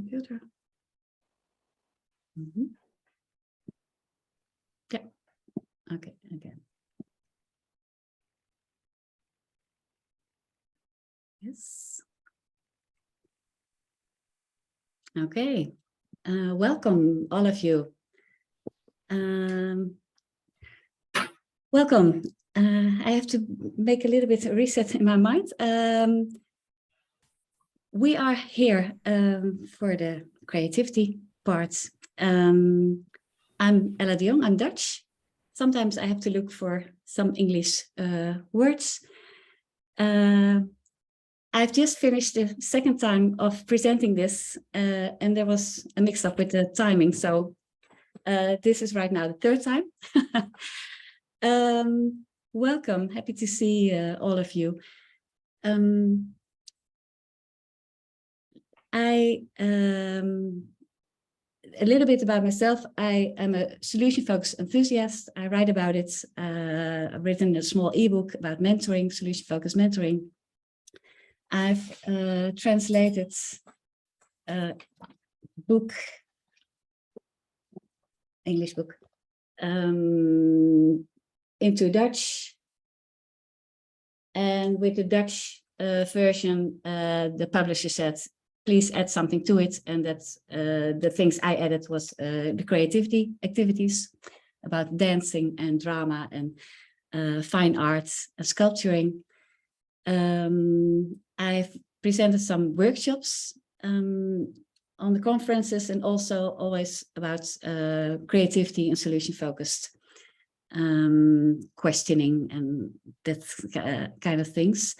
computer. Yeah. Okay. Again. Yes. Okay. Welcome, all of you. Welcome. I have to make a little bit of reset in my mind. We are here for the creativity part. I'm Ella De Jong, I'm Dutch. Sometimes I have to look for some English words. I've just finished the second time of presenting this, and there was a mix-up with the timing. So this is right now the third time. Welcome, happy to see all of you. A little bit about myself. I am a solution-focused enthusiast. I write about it. I've written a small ebook about mentoring, solution-focused mentoring. I've translated a book, English book, into Dutch. And with the Dutch version, the publisher said, please add something to it. And that's the things I added was the creativity activities about dancing and drama and fine arts and sculpturing. I've presented some workshops on the conferences and also always about creativity and solution-focused questioning and that kind of things.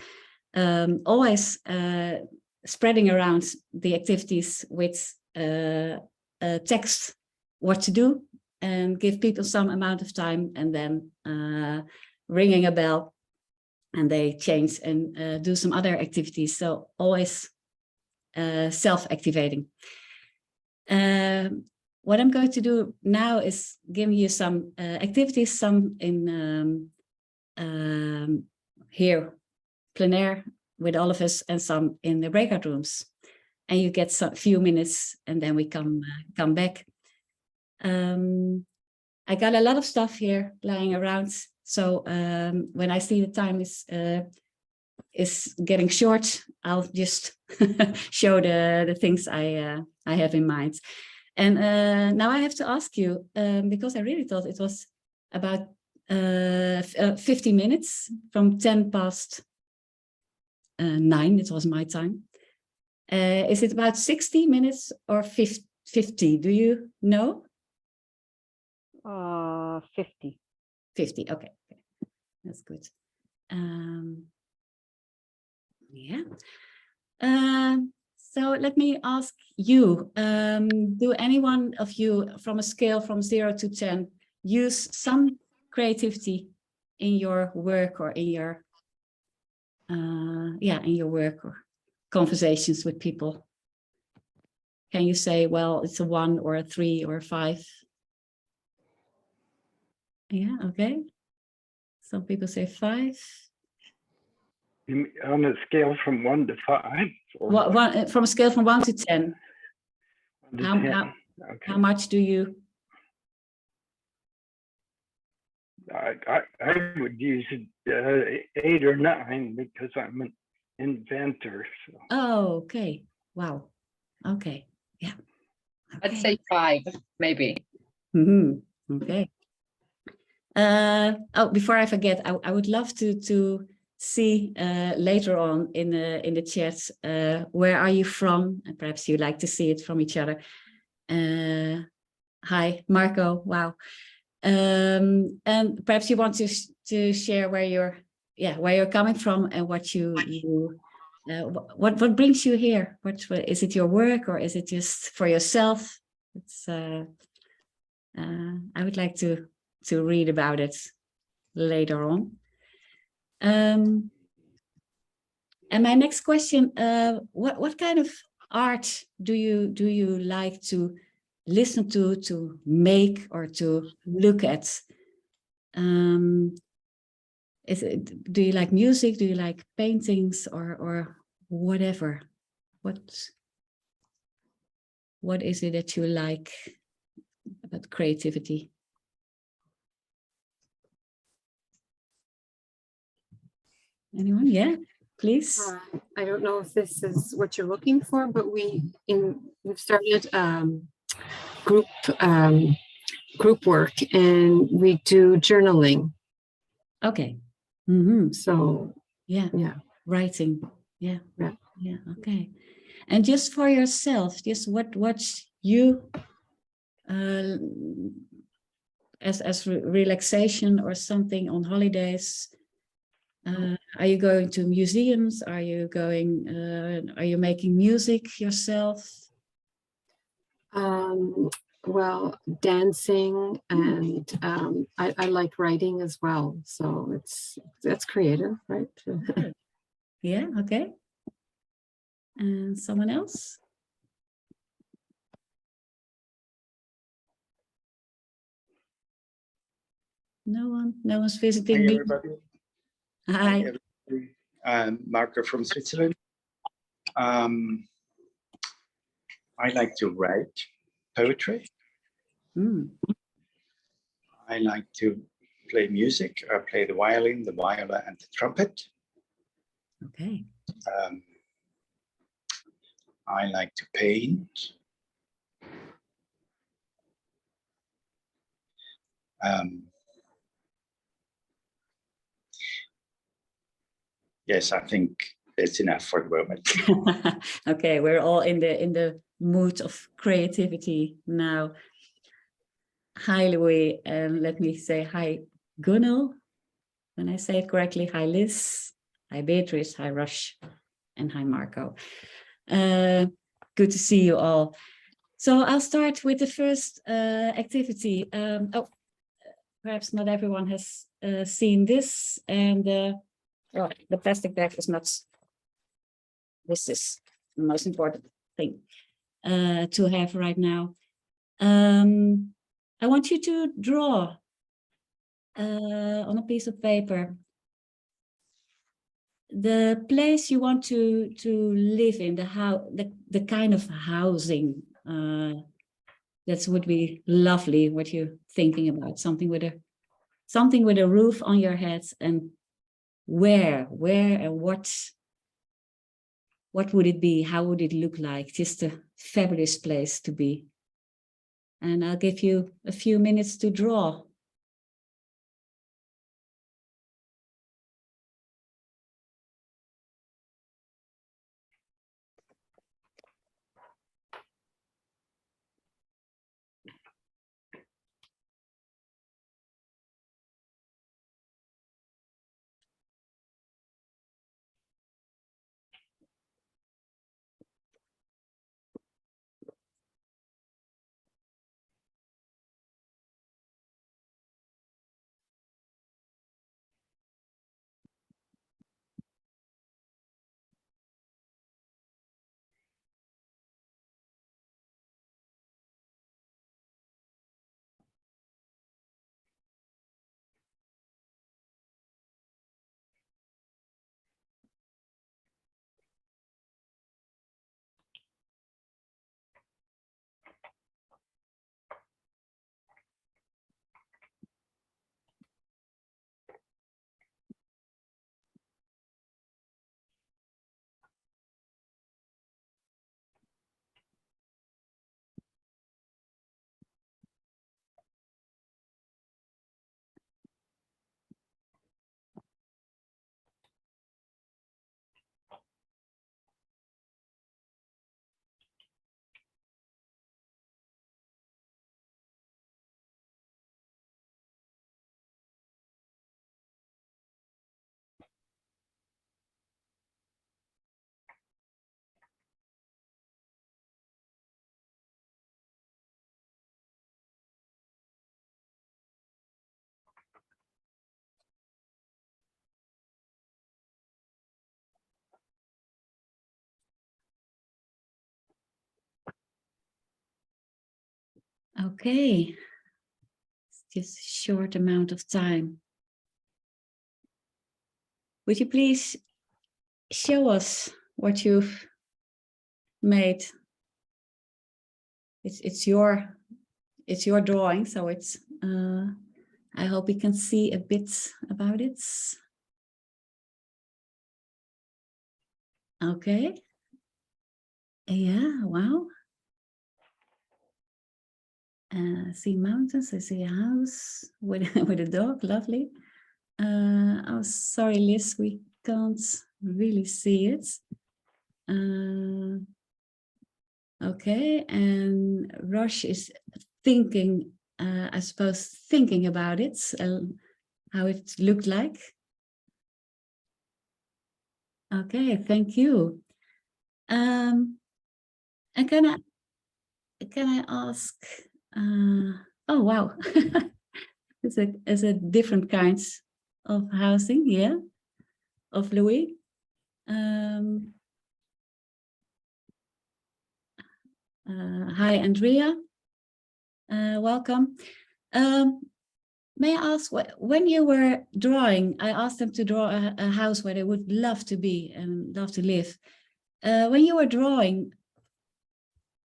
Always spreading around the activities with text what to do and give people some amount of time and then ringing a bell and they change and do some other activities. So always self-activating. What I'm going to do now is give you some activities, some in here, plein air with all of us and some in the breakout rooms. And you get some few minutes and then we come back. I got a lot of stuff here lying around. So when I see the time is getting short, I'll just show the things I have in mind. And now I have to ask you, because I really thought it was about 50 minutes from 10 past 9, it was my time. Is it about 60 minutes or 50? Do you know? 50. 50, okay. That's good. Yeah. So let me ask you, do any one of you from a scale from 0 to 10 use some creativity in your work or in your, in your work or conversations with people? Can you say, well, it's a 1 or a 3 or a 5? Yeah, okay. Some people say 5. On a scale from 1 to 5? Or from a scale from 1 to 10. 1 to 10. Okay. How much do you? I would use 8 or 9 because I'm an inventor. So. Oh, okay. Wow. Okay. Yeah. Okay. I'd say 5, maybe. Okay. Oh, before I forget, I would love to see later on in the chat where are you from, and perhaps you like to see it from each other. Hi, Marco. Wow. And perhaps you want to share where you're coming from and what what brings you here. What is it, your work, or is it just for yourself? It's I would like to read about it later on. And my next question: what kind of art do you like to listen to make, or to look at? Do you like music? Do you like paintings or whatever? What What is it that you like about creativity? Anyone? Yeah, please. I don't know if this is what you're looking for, but we've started group work, and we do journaling. Okay. Mm-hmm. So Yeah. Writing. Yeah. Yeah. Yeah. Okay. And just for yourself, just what you as relaxation or something on holidays. Are you going to museums? Are you going? Are you making music yourself? Well, dancing, and I like writing as well. So that's creative, right? Okay. Yeah. Okay. And someone else? No one. No one's visiting Hi, me. everybody. Hi. Everybody. Marco from Switzerland. I like to write poetry. Mm. I like to play music. I play the violin, the viola, and the trumpet. Okay. I like to paint. Yes, I think it's enough for the moment. Okay, we're all in the mood of creativity now. Hi, Louis, and let me say hi, Gunnel, when I say it correctly. Hi, Liz. Hi, Beatrice. Hi, Rush, and hi, Marco. Good to see you all. So I'll start with the first activity. Perhaps not everyone has seen this, and the plastic bag is not. This is the most important thing to have right now. I want you to draw on a piece of paper the place you want to live in, the kind of housing that would be lovely. What you're thinking about, something with a roof on your head, and where and what would it be? How would it look like? Just a fabulous place to be. And I'll give you a few minutes to draw. Okay, it's just a short amount of time. Would you please show us what you've made? it's your drawing, so it's I hope you can see a bit about it. Okay. Yeah, wow. I see mountains, I see a house with, with a dog, lovely. Oh, sorry, Liz, we can't really see it. Okay, and Rush is thinking, I suppose, thinking about it, how it looked like. Okay, thank you. And can I ask? Oh wow, it's a different kinds of housing, yeah, of Louis. Hi, Andrea. Welcome. May I ask, when you were drawing, I asked them to draw a house where they would love to be and love to live. When you were drawing,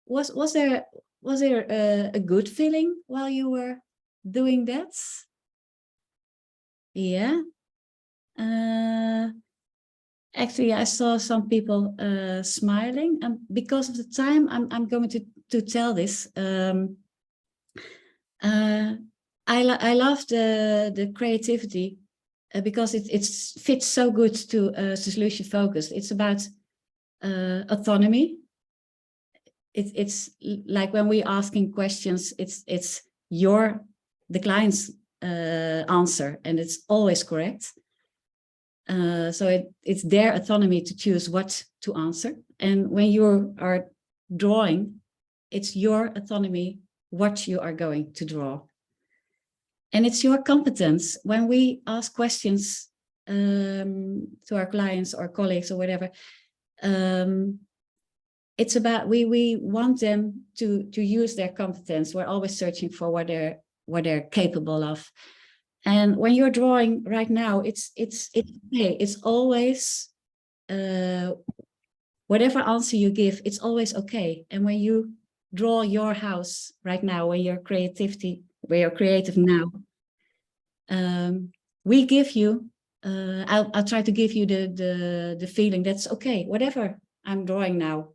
was there a good feeling while you were doing that? Yeah. Actually, I saw some people smiling, and because of the time, I'm going to tell this. I love the creativity because it fits so good to solution focus. It's about autonomy. It's like when we're asking questions, it's the client's answer, and it's always correct. So it's their autonomy to choose what to answer. And when you are drawing, it's your autonomy what you are going to draw. And it's your competence. When we ask questions to our clients or colleagues or whatever, it's about we want them to use their competence. We're always searching for what they're capable of. And when you're drawing right now, it's always whatever answer you give, it's always okay. And when you draw your house right now, when you're creative now, we give you. I'll try to give you the feeling that's okay. Whatever I'm drawing now,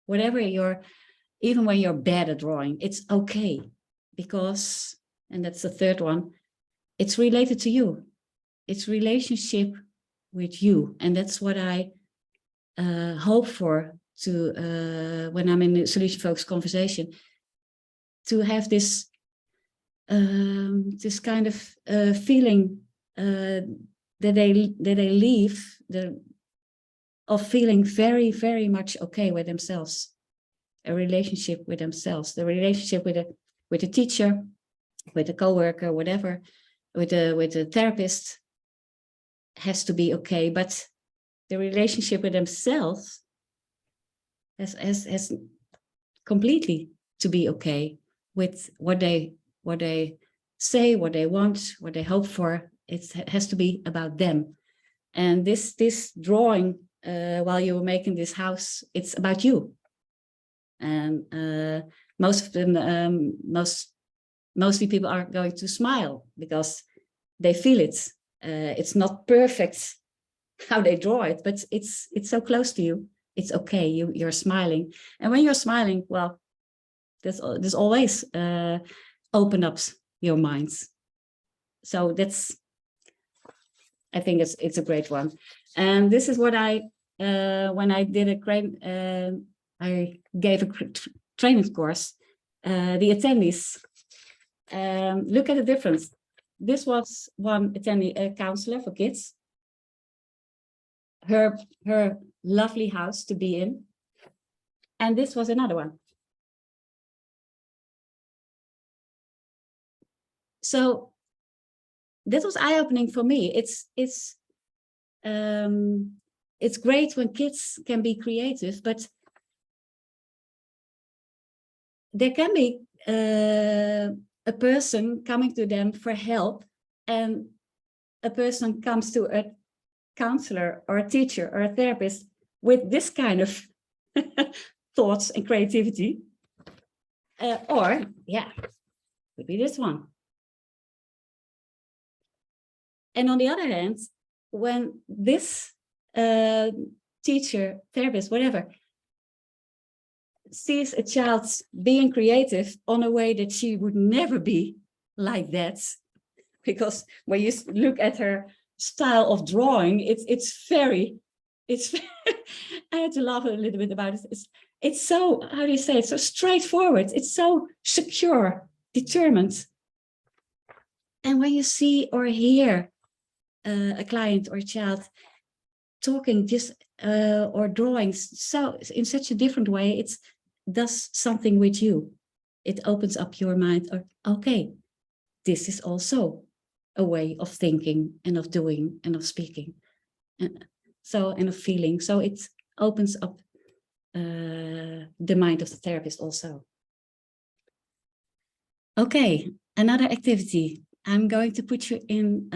whatever even when you're bad at drawing, it's okay, because, and that's the third one, it's related to you. It's relationship with you. And that's what I hope for when I'm in a solution focused conversation, to have this kind of feeling that they leave of feeling very, very much okay with themselves, a relationship with themselves, the relationship with a teacher, with a coworker, whatever, with a therapist has to be okay, but the relationship with themselves has completely to be okay with what they say, what they want, what they hope for. It has to be about them. And this drawing, while you were making this house, it's about you. And most of them, mostly people are going to smile because they feel it. It's not perfect how they draw it, but it's so close to you. It's okay. You're smiling, and when you're smiling, well, there's always open up your minds. So I think it's a great one. And this is what I when I did I gave a training course. The attendees, look at the difference. This was one attendee, a counselor for kids. Her lovely house to be in. And this was another one. So this was eye-opening for me. It's great when kids can be creative, but there can be a person coming to them for help, and a person comes to a counselor or a teacher or a therapist with this kind of thoughts and creativity. Or, yeah, could be this one. And on the other hand, when this teacher, therapist, whatever, sees a child being creative on a way that she would never be like that, because when you look at her style of drawing, it's very, I had to laugh a little bit about it. It's so, how do you say it? So straightforward. It's so secure, determined. And when you see or hear a client or a child talking just or drawing so in such a different way, it does something with you. It opens up your mind. Or okay, this is also a way of thinking and of doing and of speaking, and of feeling. So it opens up the mind of the therapist also. Okay, another activity. I'm going to put you in.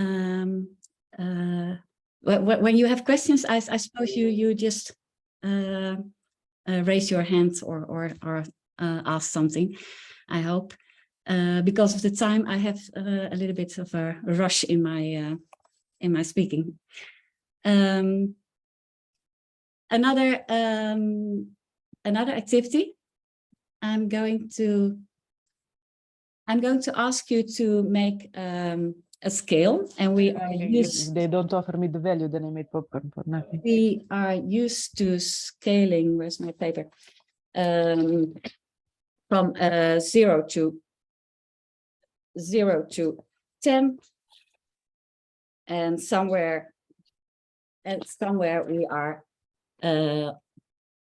When you have questions, I suppose you just raise your hand or ask something. I hope. Because of the time, I have a little bit of a rush in my speaking. Another activity. I'm going to ask you to make a scale, and we are If they don't offer me the value, then I made popcorn for nothing. We are used to scaling. Where's my paper? From 0 to 10, and somewhere we are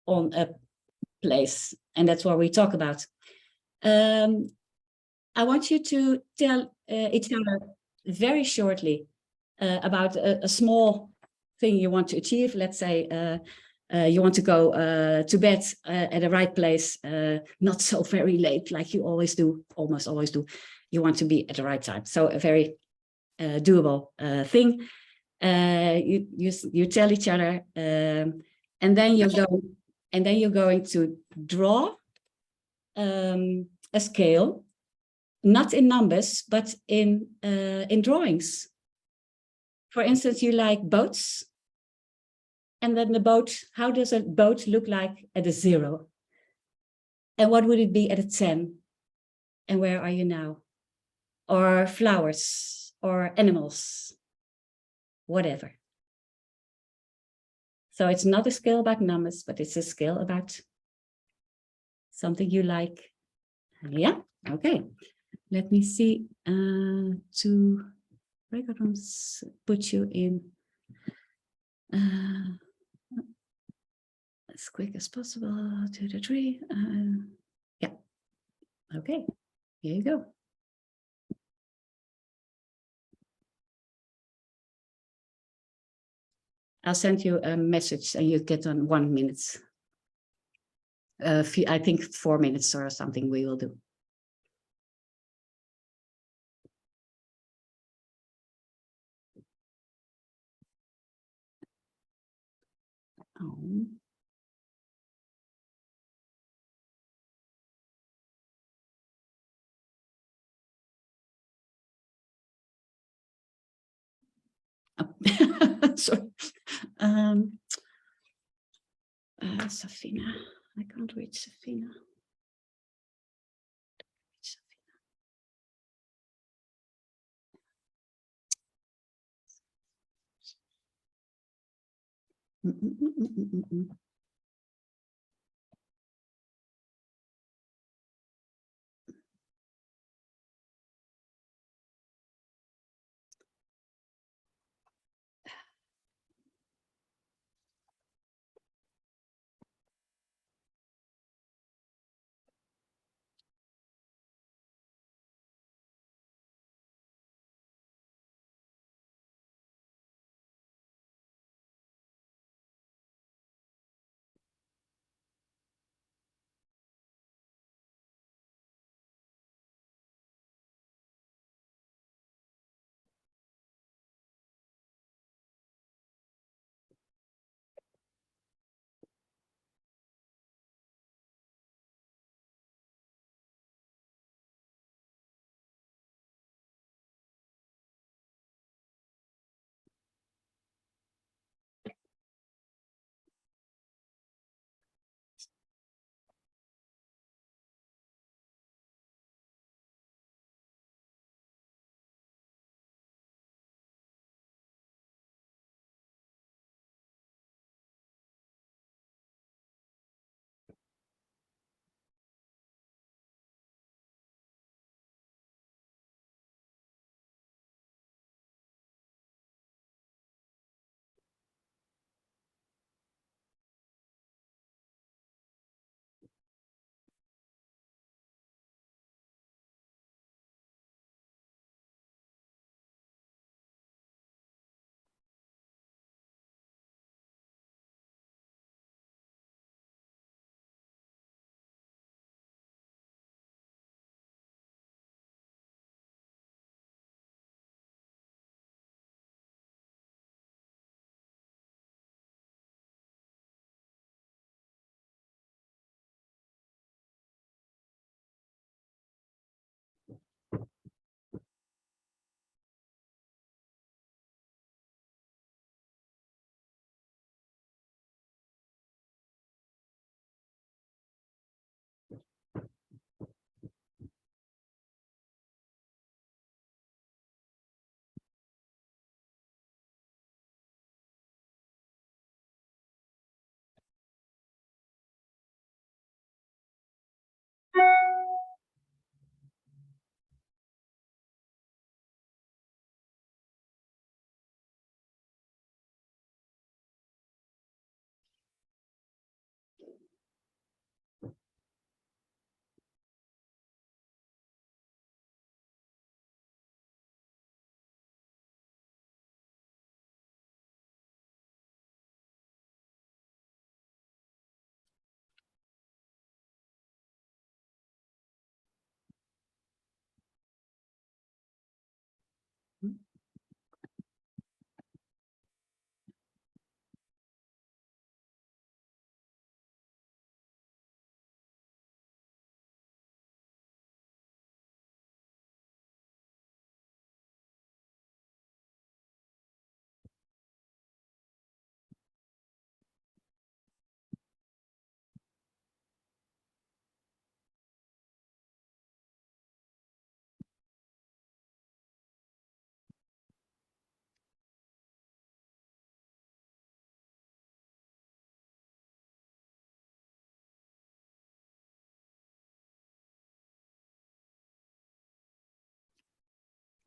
on a place, and that's what we talk about. I want you to tell each other very shortly about a small thing you want to achieve. Let's say you want to go to bed at the right place, not so very late like you always do, almost always do. You want to be at the right time. So a very doable thing. You tell each other, and then you're going to draw a scale, not in numbers, but in drawings. For instance, you like boats, and then the boat, how does a boat look like at a 0? And what would it be at a 10? And where are you now? Or flowers, or animals, whatever. So it's not a scale about numbers, but it's a scale about something you like. Yeah, okay. Let me see, 2 record rooms, put you in as quick as possible to the tree. Yeah, okay, here you go. I'll send you a message and you get on 1 minute. I think 4 minutes or something we will do. Oh. Sorry. Safina, I can't reach Safina.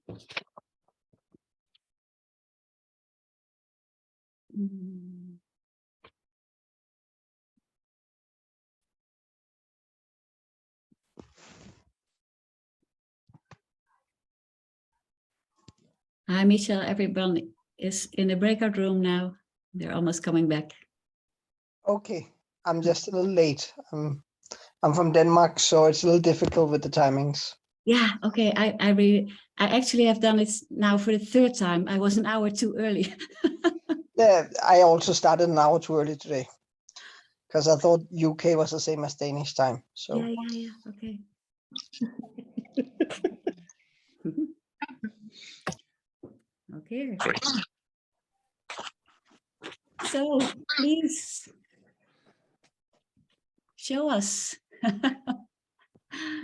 Mm. Hi, Michelle. Everyone is in the breakout room now. They're almost coming back. Okay, I'm just a little late. I'm from Denmark, so it's a little difficult with the timings. Yeah, okay. I actually have done it now for the third time. I was an hour too early. Yeah, I also started an hour too early today because I thought UK was the same as Danish time. So Yeah. Okay. Okay. So please show us.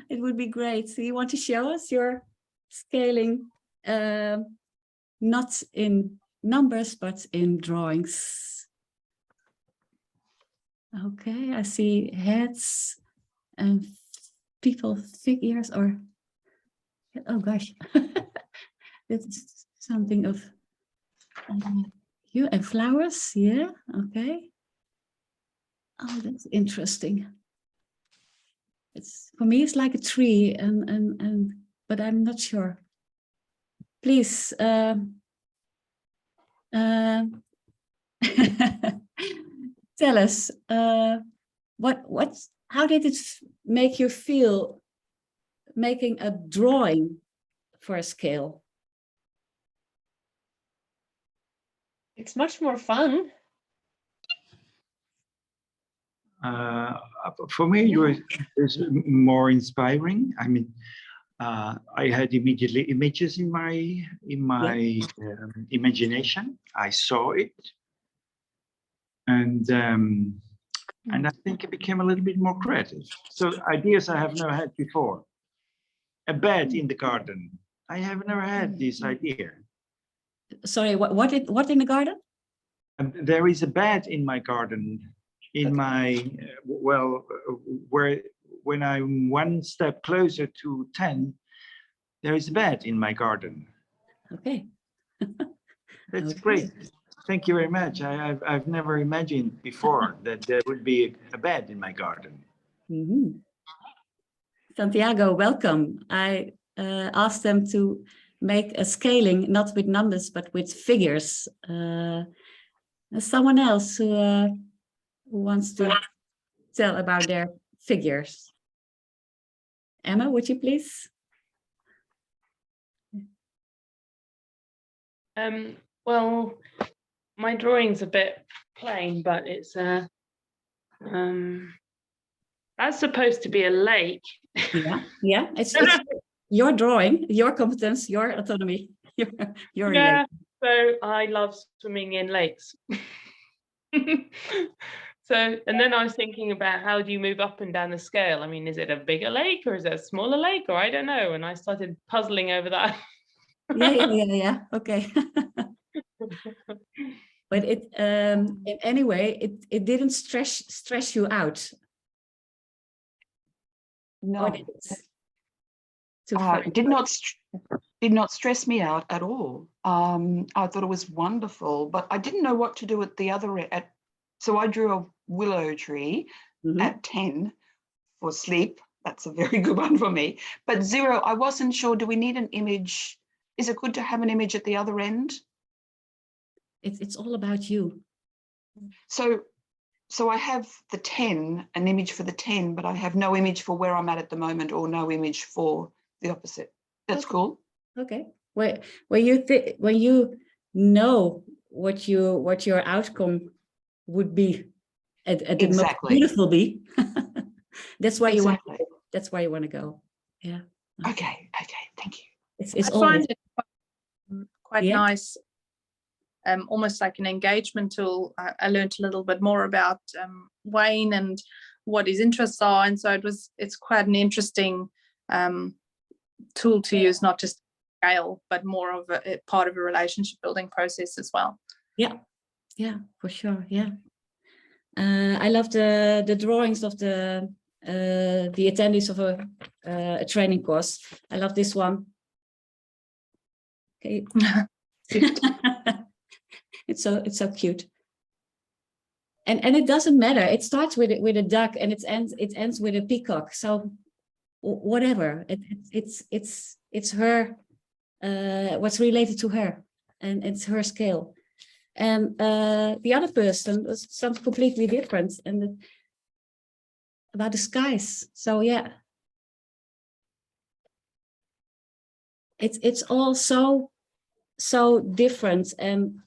It would be great. So you want to show us your scaling, not in numbers, but in drawings. Okay, I see heads and people figures, or oh gosh, that's something of you and flowers. Yeah, okay. Oh, that's interesting. It's for me, it's like a tree, and but I'm not sure. Please, tell us how did it make you feel making a drawing for a scale? It's much more fun. For me, it was more inspiring. I mean, I had immediately images in my imagination. I saw it, and I think it became a little bit more creative. So ideas I have never had before. A bed in the garden. I have never had this idea. Sorry, what in the garden? There is a bed in my garden. In my when I'm one step closer to 10, there is a bed in my garden. Okay. That's Okay. great. Thank you very much. I've never imagined before that there would be a bed in my garden. Mm-hmm. Santiago, welcome. I asked them to make a scaling, not with numbers, but with figures. Someone else who wants to tell about their figures. Emma, would you please? Well, my drawing's a bit plain, but it's that's supposed to be a lake. Yeah. It's your drawing, your competence, your autonomy, your yeah. relation. So I love swimming in lakes. So, and then I was thinking about how do you move up and down the scale? I mean, is it a bigger lake or is it a smaller lake, or I don't know. And I started puzzling over that. Yeah. Okay. But it in any way it didn't stress you out. No, It did not stress me out at all. I thought it was wonderful, but I didn't know what to do at the other end. So I drew a willow tree at 10 for sleep. That's a very good one for me. But 0, I wasn't sure. Do we need an image? Is it good to have an image at the other end? It's all about you. So I have the 10, an image for the 10, but I have no image for where I'm at the moment, or no image for the opposite. That's cool. Okay. When you know what your outcome would be at the most Exactly. beautiful be, that's why Exactly. that's why you want to go. Yeah. Okay. Thank you. It's I all find it quite Yeah. nice, almost like an engagement tool. I learned a little bit more about Wayne and what his interests are, and so it's quite an interesting tool to use, not just scale, but more of a part of a relationship building process as well. Yeah, for sure. Yeah. I love the drawings of the attendees of a training course. I love this one. Okay. It's so cute. And it doesn't matter. It starts with a duck and it ends with a peacock. So whatever. It's her, what's related to her, and it's her scale. And the other person was something completely different, and about the skies. So yeah, it's all so different. And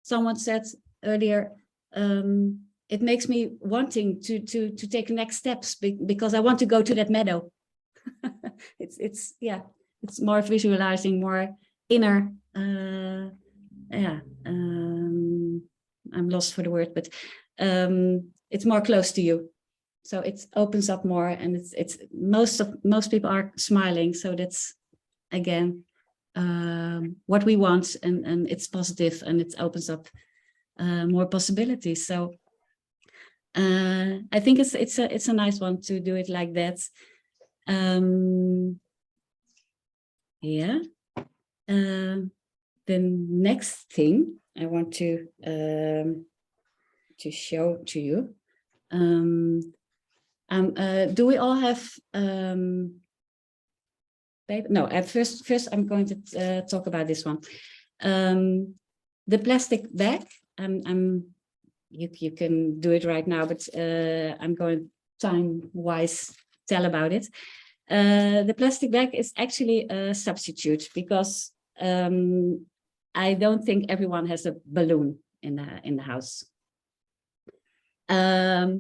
someone said earlier, it makes me wanting to take next steps because I want to go to that meadow. it's yeah, it's more visualizing, more inner. Yeah, I'm lost for the word, but it's more close to you. So it opens up more, and it's most people are smiling. So that's again what we want, and it's positive, and it opens up more possibilities. So I think it's a nice one to do it like that. Yeah. The next thing I want to show to you. Do we all have paper? No. First, I'm going to talk about this one. The plastic bag. You can do it right now, but I'm going time-wise tell about it. The plastic bag is actually a substitute because I don't think everyone has a balloon in the house. The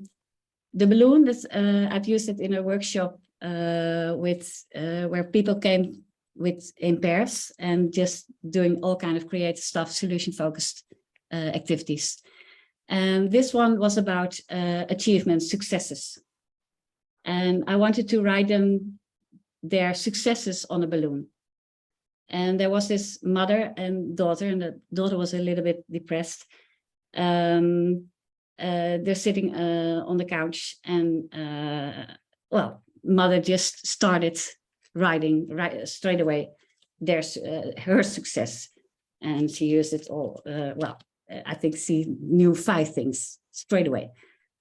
balloon is I've used it in a workshop where people came in pairs and just doing all kind of creative stuff, solution-focused activities. And this one was about achievements, successes. And I wanted to write them their successes on a balloon. And there was this mother and daughter, and the daughter was a little bit depressed. They're sitting on the couch, and well, mother just started writing right straight away. There's her success, and she used it all. Well, I think she knew 5 things straight away.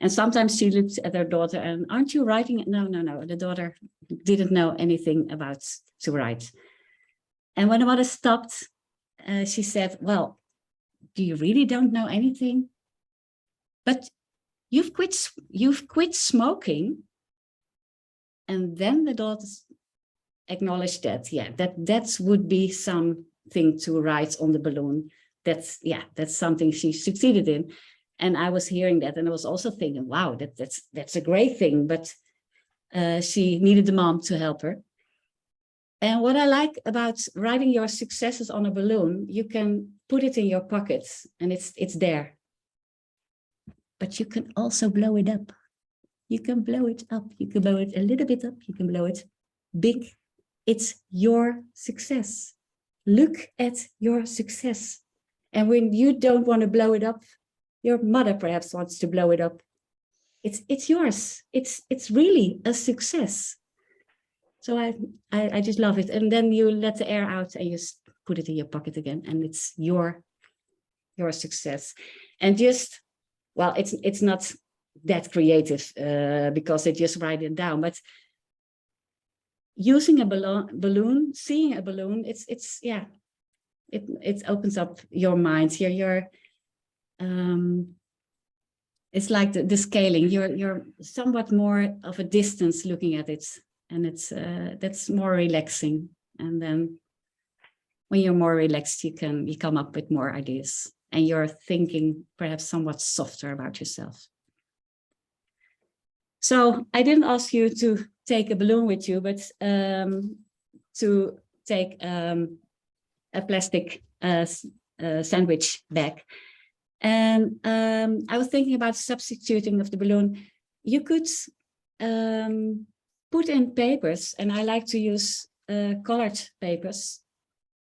And sometimes she looked at her daughter and, aren't you writing? No. The daughter didn't know anything about to write. And when the mother stopped, she said, well, do you really don't know anything? But you've quit smoking. And then the daughter acknowledged that, yeah, that would be something to write on the balloon. That's something she succeeded in. And I was hearing that, and I was also thinking, wow, that's a great thing. But she needed the mom to help her. And what I like about writing your successes on a balloon, you can put it in your pocket, and it's there. But you can also blow it up. You can blow it up. You can blow it a little bit up. You can blow it big. It's your success. Look at your success. And when you don't want to blow it up, your mother perhaps wants to blow it up. It's yours. It's really a success. So I just love it. And then you let the air out and you put it in your pocket again, and it's your success. And just, well, it's not that creative because they just write it down, but using a balloon, seeing a balloon, it opens up your mind here. It's like the scaling. You're somewhat more of a distance looking at it, and that's more relaxing. And then when you're more relaxed, you come up with more ideas, and you're thinking perhaps somewhat softer about yourself. So I didn't ask you to take a balloon with you, but to take a plastic sandwich bag. And I was thinking about substituting of the balloon. You could put in papers, and I like to use colored papers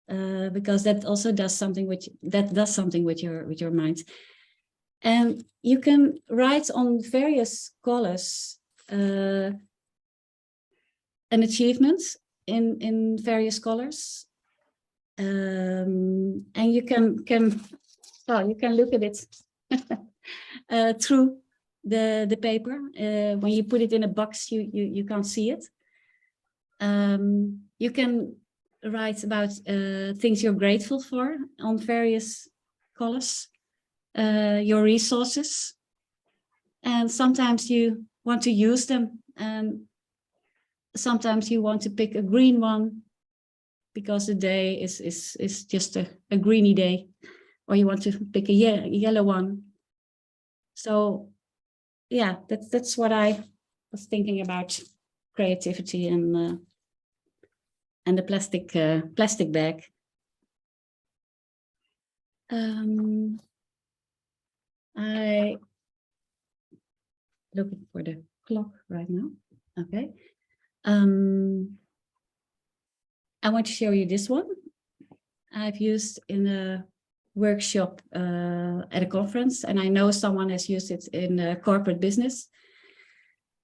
because that also does something with your mind. And you can write on various colors an achievement in various colors. And you can look at it through the paper. When you put it in a box, you can't see it. You can write about things you're grateful for on various colors, your resources, and sometimes you want to use them, and sometimes you want to pick a green one because the day is just a greeny day, or you want to pick a yellow one. So yeah, that's what I was thinking about creativity and the plastic bag. I looking for the clock right now. Okay. I want to show you this one. I've used in a workshop at a conference, and I know someone has used it in a corporate business.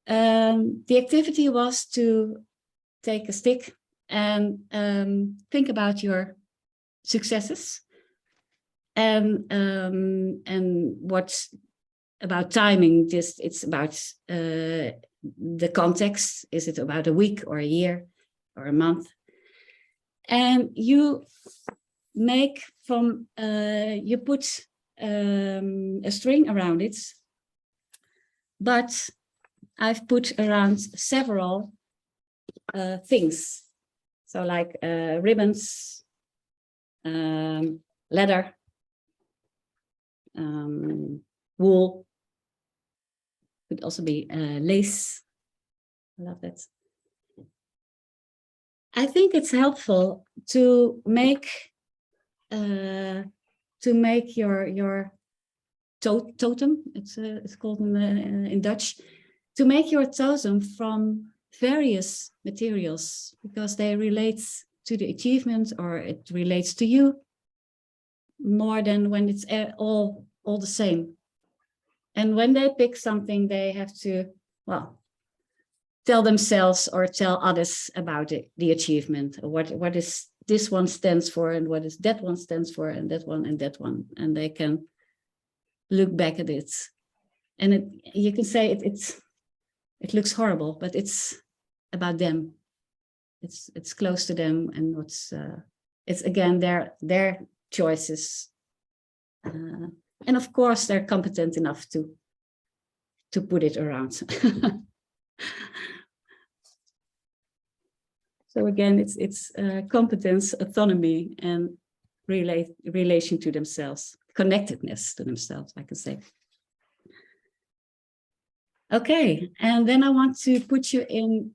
The activity was to take a stick and think about your successes and what's about timing. Just it's about the context. Is it about a week or a year or a month? And you make from you put a string around it, but I've put around several things. So like ribbons, leather, wool, could also be lace. I love that. I think it's helpful to make your totem. It's called in Dutch. To make your totem from various materials, because they relate to the achievement, or it relates to you more than when it's all the same. And when they pick something, they have to, well, tell themselves or tell others about the achievement. What is this one stands for, and what is that one stands for, and that one and that one. And they can look back at it. And you can say it looks horrible, but it's about them. It's close to them, and it's again their choices. And of course, they're competent enough to put it around. So again, it's competence, autonomy, and relation to themselves, connectedness to themselves, I can say. Okay, and then I want to put you in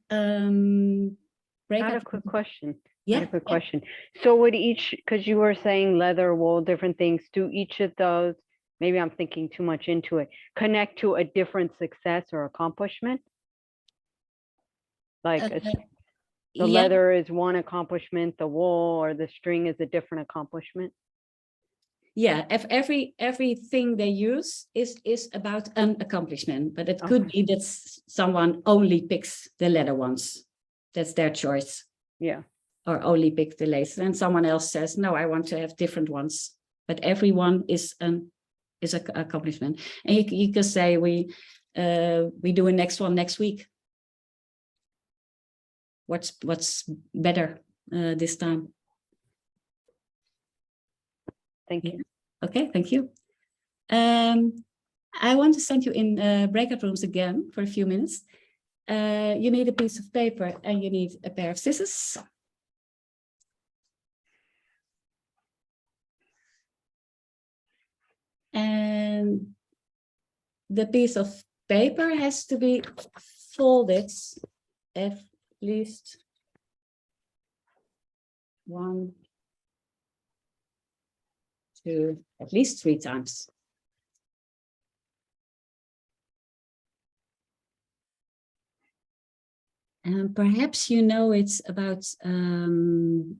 breakout. I had a quick question. Yeah. I had a quick question. So would each, because you were saying leather, wool, different things, do each of those, maybe I'm thinking too much into it, connect to a different success or accomplishment? Like the leather is one accomplishment, the wool or the string is a different accomplishment? Yeah, if everything they use is about an accomplishment, but it could be that someone only picks the leather ones. That's their choice. Yeah. Or only pick the lace, and someone else says, no, I want to have different ones. But everyone is an accomplishment. And you can say we do a next one next week. What's better this time? Thank you. Okay, thank you. I want to send you in breakout rooms again for a few minutes. You need a piece of paper and you need a pair of scissors. And the piece of paper has to be folded at least 1, 2, at least 3 times. And perhaps you know it's about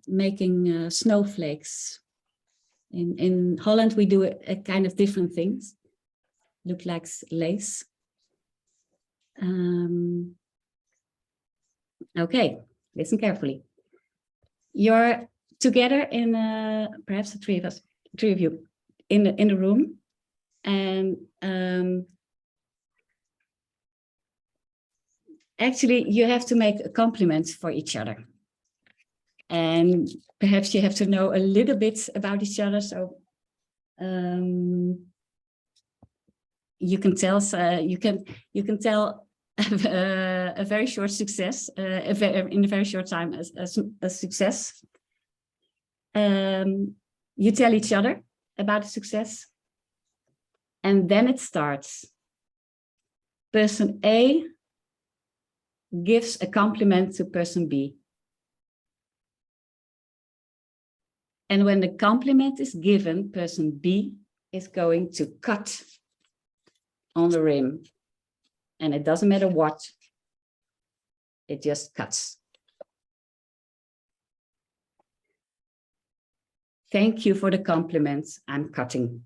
making snowflakes. In Holland, we do a kind of different things. Look like lace. Okay, listen carefully. Your together in perhaps the three of you in the room, and actually you have to make a compliment for each other, and perhaps you have to know a little bit about each other, so you can tell a very short success in a very short time as a success. You tell each other about the success, and then it starts. Person A gives a compliment to person B. And when the compliment is given, person B is going to cut on the rim. And it doesn't matter what, it just cuts. Thank you for the compliments. I'm cutting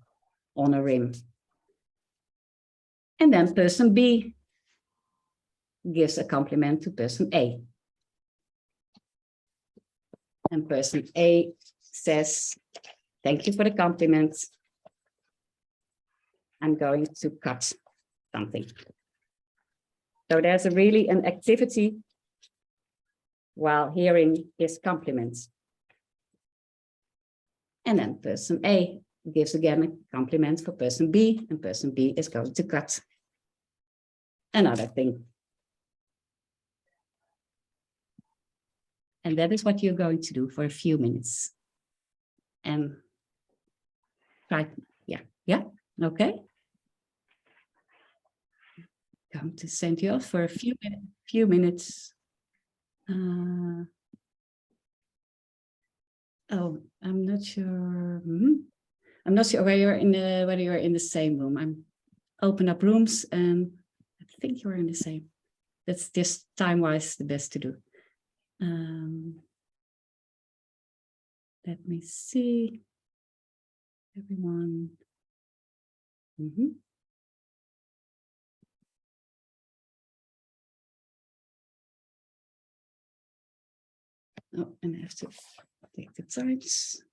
on a rim. And then person B gives a compliment to person A. And person A says, thank you for the compliments. I'm going to cut something. So there's really an activity while hearing his compliments. And then person A gives again a compliment for person B, and person B is going to cut another thing. And that is what you're going to do for a few minutes. And try, yeah, okay. Going to send you off for a few minutes. Oh, I'm not sure. I'm not sure whether you're in the same room. I'm open up rooms, and I think you're in the same. That's just time-wise the best to do. Let me see. Everyone. Oh, and I have to take the times.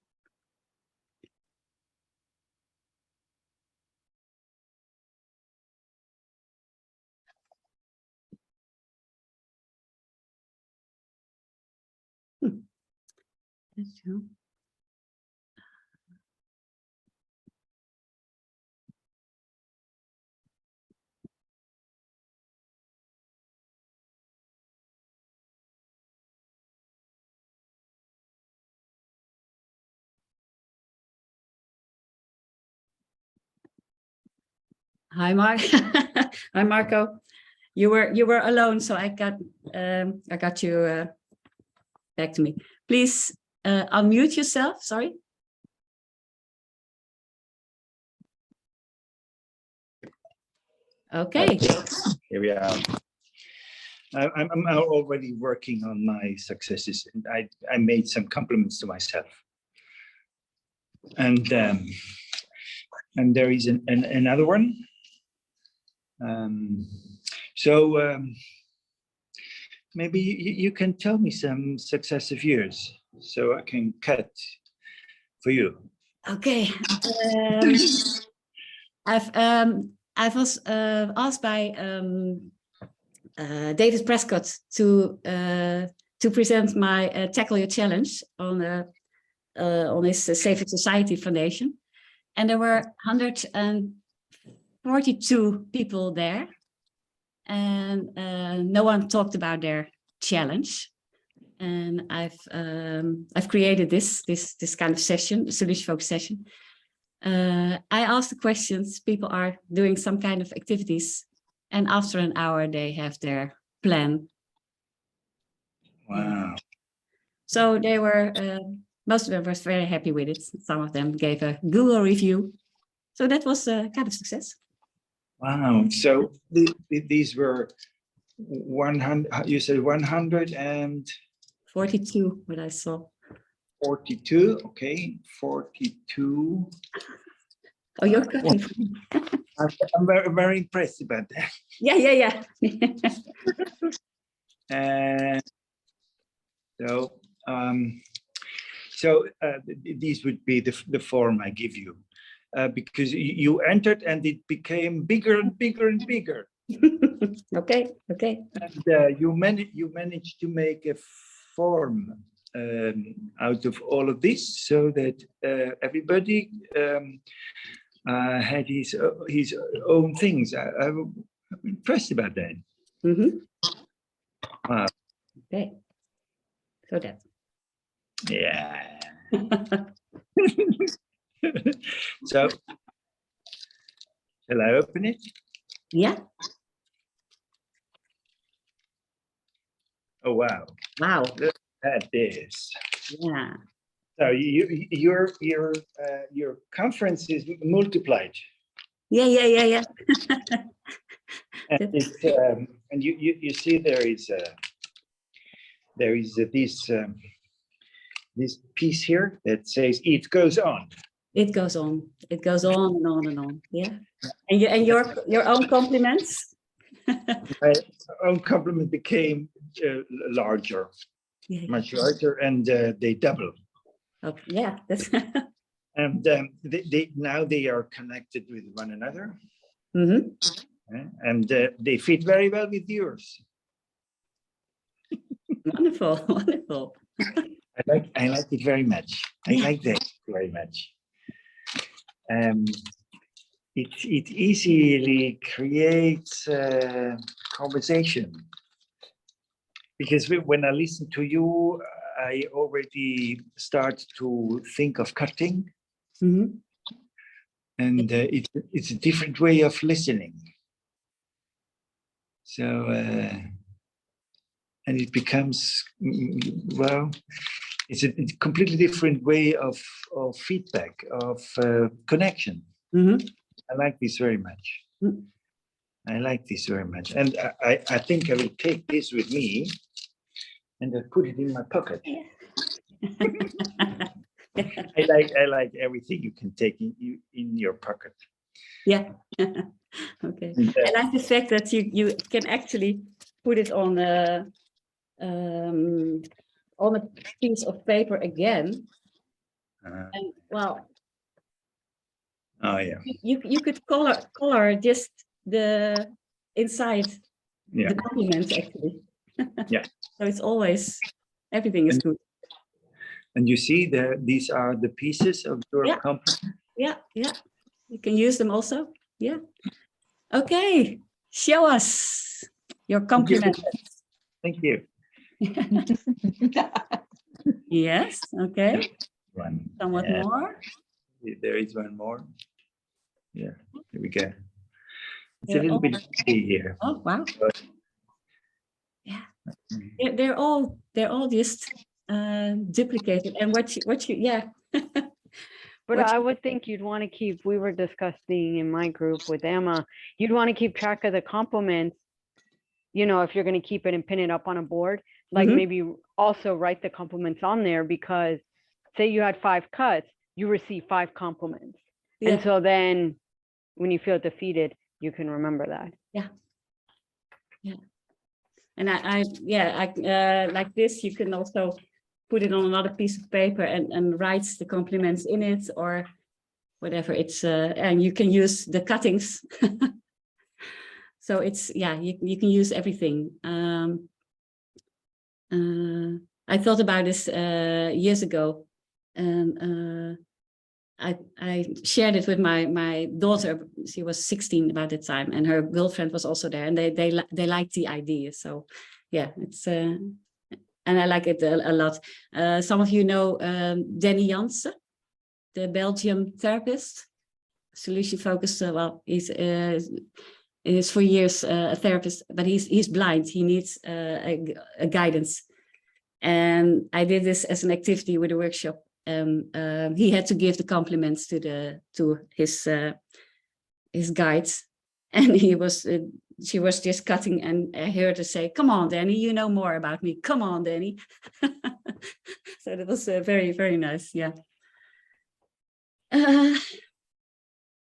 Hi, Mark. Hi, Marco. You were alone, so I got you back to me. Please unmute yourself. Sorry. Okay. Here we are. I'm already working on my successes, and I made some compliments to myself. And there is another one. Maybe you can tell me some success of yours, so I can cut for you. Okay. I was asked by David Prescott to present my Tackle Your Challenge on his Saving Society Foundation, and there were 142 people there, and no one talked about their challenge. And I've created this kind of session, solution focused session. I ask the questions, people are doing some kind of activities, and after an hour they have their plan. Wow. So they were, most of them were very happy with it. Some of them gave a Google review. So that was a kind of success. Wow. So these were 100, you said 142, what I saw. 42, okay, 42. Oh, you're cutting. I'm very, very impressed about that. Yeah. And so So these would be the form I give you, because you entered and it became bigger and bigger and bigger. Okay, okay. And you managed to make a form out of all of this, so that everybody had his own things. I'm impressed about that. Mm-hmm. Wow. Okay. So that. Yeah. So, shall I open it? Yeah. Oh wow! Wow. Look at this. Yeah. So your conference is multiplied. Yeah, yeah, yeah, yeah. And it's and you see there is this piece here that says it goes on. It goes on. It goes on and on and on. Yeah. And your own compliments. My own compliment became larger, Yeah. much larger, and they double. Oh, yeah. That's. And now they are connected with one another. Mm-hmm. And they fit very well with yours. Wonderful, wonderful. I like it very much. I Yeah. like that very much. It easily creates conversation, because when I listen to you, I already start to think of cutting. Mm-hmm. And it's a different way of listening. So, and it becomes, well, it's a completely different way of feedback, of connection. Mm-hmm. I like this very much. Mm-hmm. I like this very much. And I think I will take this with me and I put it in my pocket. I like everything you can take in your pocket. Yeah. Okay. I like the fact that you can actually put it on a piece of paper again. And well. Oh yeah. You could color just the inside. Yeah. The compliments actually. Yeah. So it's always everything is good. And you see these are the pieces of your compliment. Yeah, yeah. You can use them also. Yeah. Okay. Show us your compliments. Thank you. Yes. Okay. One. Somewhat more. There is one more. Yeah. Here we go. It's They're a little bit busy here. Oh wow. Yeah. They're all just duplicated. And what you yeah. But I would think you'd want to keep, we were discussing in my group with Emma, you'd want to keep track of the compliments, you know, if you're going to keep it and pin it up on a board, like maybe also write the compliments on there, because say you had 5 cuts, you receive 5 compliments. Yeah. And so then when you feel defeated, you can remember that. Yeah. Yeah. And I like this, you can also put it on another piece of paper and write the compliments in it or whatever. It's and you can use the cuttings. So it's, yeah, you can use everything. I thought about this years ago, and I shared it with my daughter. She was 16 about the time, and her girlfriend was also there, and they liked the idea. So yeah, it's and I like it a lot. Some of you know Danny Jansen, the Belgian therapist, solution focused. Well, he's for years a therapist, but he's blind. He needs a guidance. And I did this as an activity with a workshop. He had to give the compliments to his guides, and she was just cutting, and I heard her say, "Come on, Danny, you know more about me. Come on, Danny." So that was very, very nice. Yeah.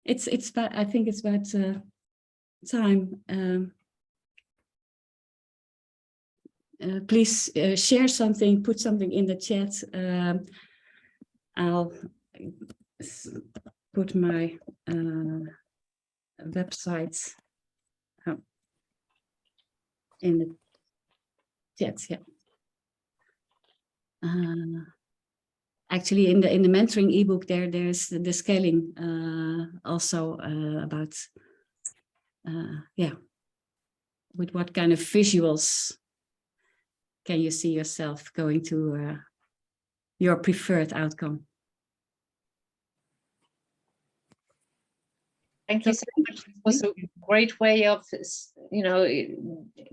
It's about, I think it's about time. Please share something, put something in the chat. I'll put my website in the chat. Yeah. Actually, in the mentoring ebook, there's the scaling also about with what kind of visuals can you see yourself going to your preferred outcome. Thank you so much. It was a great way of,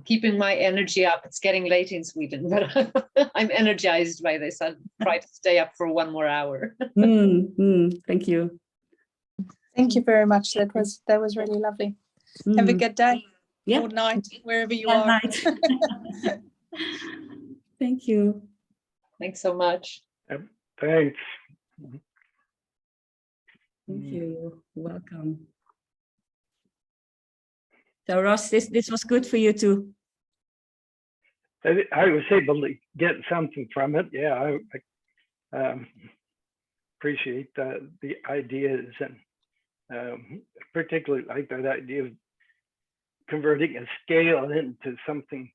keeping my energy up. It's getting late in Sweden, but I'm energized by this. I'll try to stay up for 1 more hour. Thank you. Thank you very much. That was really lovely. Have a good day or night, wherever you are. Night. Thank you. Thanks so much. Thanks. Thank you. You're welcome. So Ross, this was good for you too. I was able to get something from it. Yeah, I appreciate the ideas, and particularly like that idea of converting a scale into something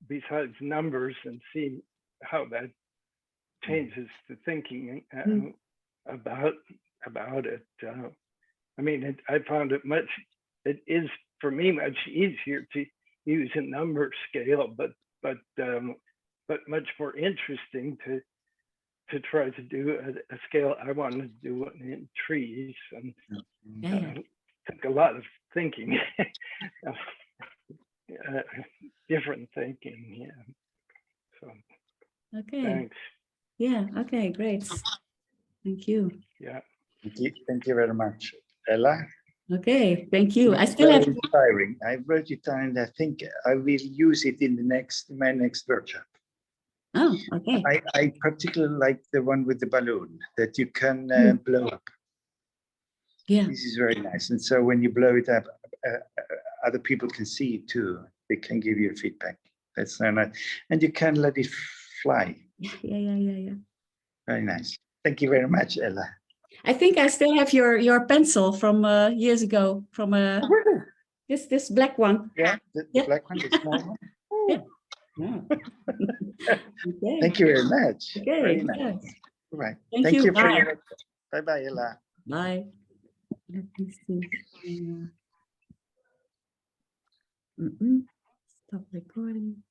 besides numbers and seeing how that changes the thinking about it. I mean, I found it is for me much easier to use a number scale, but much more interesting to try to do a scale I wanted to do in trees, and took a lot of thinking, different thinking. Yeah. So. Okay. Thanks. Yeah. Okay. Great. Thank you. Yeah. Thank you very much, Ella. Okay. Thank you. I still have. Inspiring. I wrote it down, and I think I will use it in my next workshop. Oh, okay. I particularly like the one with the balloon that you can blow up. Yeah. This is very nice. And so when you blow it up, other people can see it too. They can give you feedback. That's so nice. And you can let it fly. Yeah. Very nice. Thank you very much, Ella. I think I still have your pencil from years ago, from this black one. Yeah, the black one, the small one. Yeah. Okay. Thank you very much. Okay. Very nice. Yes. All right. Thank you. For your bye, Ella. Bye. Let me see. Stop recording.